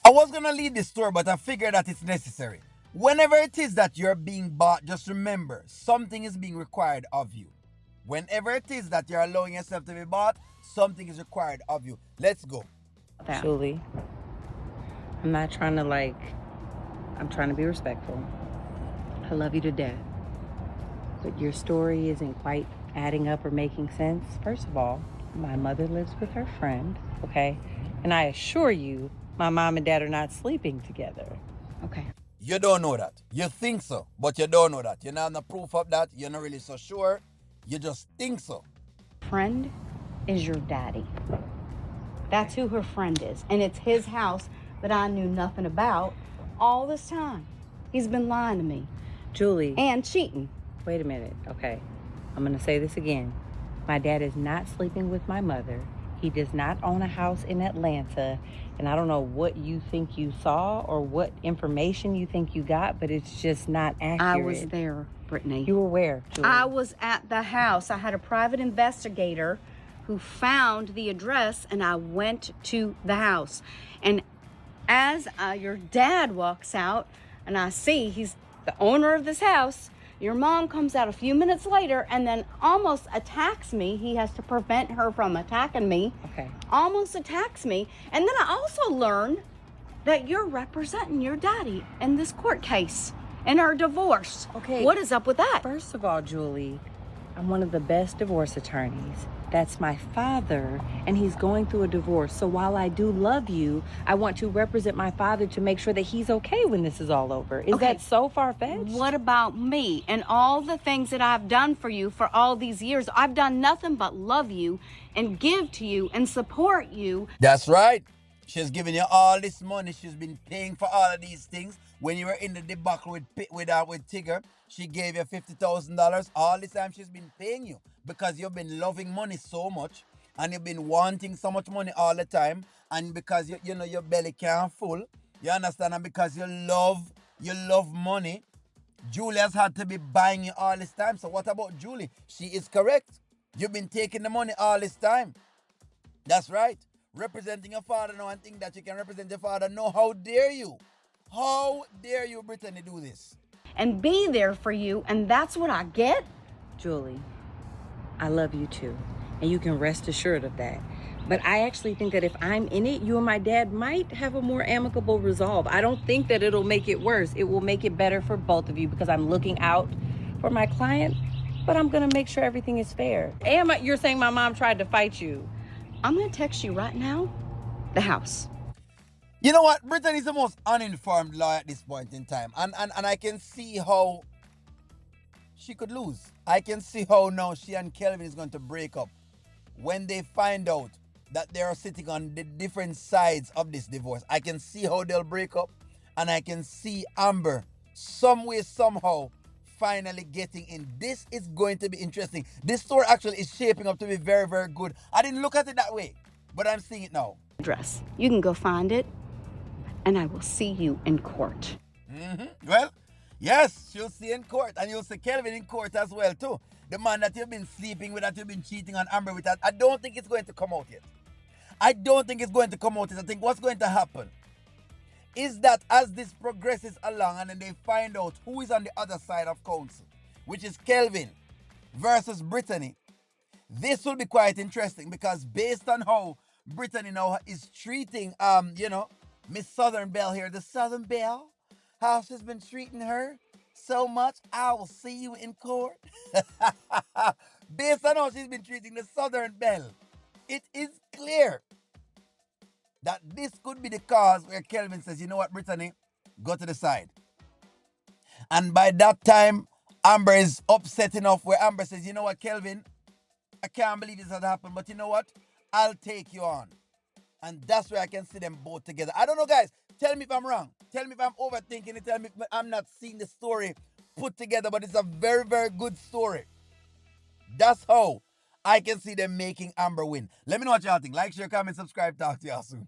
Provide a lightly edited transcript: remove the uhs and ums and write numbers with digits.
I was gonna lead this story, but I figured that it's necessary. Whenever it is that you're being bought, just remember something is being required of you. Whenever it is that you're allowing yourself to be bought, something is required of you. Let's go. Julie, I'm not trying to I'm trying to be respectful. I love you to death. But your story isn't quite adding up or making sense. First of all, my mother lives with her friend, okay? And I assure you, my mom and dad are not sleeping together. Okay. You don't know that. You think so, but you don't know that. You don't have no proof of that. You're not really so sure. You just think so. Friend is your daddy. That's who her friend is. And it's his house that I knew nothing about all this time. He's been lying to me. Julie. And cheating. Wait a minute, okay. I'm gonna say this again. My dad is not sleeping with my mother. He does not own a house in Atlanta. And I don't know what you think you saw or what information you think you got, but it's just not accurate. I was there, Brittany. You were where, Julie? I was at the house. I had a private investigator who found the address, and I went to the house. And as your dad walks out, and I see he's the owner of this house, your mom comes out a few minutes later and then almost attacks me. He has to prevent her from attacking me. Okay. Almost attacks me. And then I also learned that you're representing your daddy in this court case in our divorce. Okay. What is up with that? First of all, Julie, I'm one of the best divorce attorneys. That's my father, and he's going through a divorce. So while I do love you, I want to represent my father to make sure that he's okay when this is all over. Is that so far-fetched? What about me and all the things that I've done for you for all these years? I've done nothing but love you and give to you and support you. That's right. She's giving you all this money. She's been paying for all of these things. When you were in the debacle with Tigger, she gave you $50,000. All this time she's been paying you because you've been loving money so much and you've been wanting so much money all the time. And because you know your belly can't full, you understand? And because you love money, Julia's had to be buying you all this time. So what about Julie? She is correct. You've been taking the money all this time. That's right. Representing your father now and think that you can represent your father. No, how dare you? How dare you, Brittany, do this? And be there for you, and that's what I get? Julie, I love you too, and you can rest assured of that. But I actually think that if I'm in it, you and my dad might have a more amicable resolve. I don't think that it'll make it worse. It will make it better for both of you because I'm looking out for my client, but I'm gonna make sure everything is fair. And you're saying my mom tried to fight you. I'm gonna text you right now, the house. You know what? Brittany is the most uninformed lawyer at this point in time. And I can see how she could lose. I can see how now she and Kelvin is going to break up when they find out that they are sitting on the different sides of this divorce. I can see how they'll break up, and I can see Amber some way, somehow finally getting in. This is going to be interesting. This story actually is shaping up to be very, very good. I didn't look at it that way, but I'm seeing it now. Address. You can go find it, and I will see you in court. Well, yes, she'll see in court, and you'll see Kelvin in court as well too. The man that you've been sleeping with, that you've been cheating on Amber with, I don't think it's going to come out yet. I don't think it's going to come out yet. I think what's going to happen is that as this progresses along and then they find out who is on the other side of counsel, which is Kelvin versus Brittany, this will be quite interesting because based on how Brittany now is treating, Miss Southern Belle here, the Southern Belle, how she's been treating her so much, I will see you in court. Based on how she's been treating the Southern Belle, it is clear that this could be the cause where Kelvin says, you know what, Brittany, go to the side. And by that time, Amber is upset enough where Amber says, you know what, Kelvin, I can't believe this has happened, but you know what, I'll take you on. And that's where I can see them both together. I don't know, guys. Tell me if I'm wrong. Tell me if I'm overthinking it. Tell me if I'm not seeing the story put together, but it's a very, very good story. That's how I can see them making Amber win. Let me know what y'all think. Like, share, comment, subscribe. Talk to y'all soon.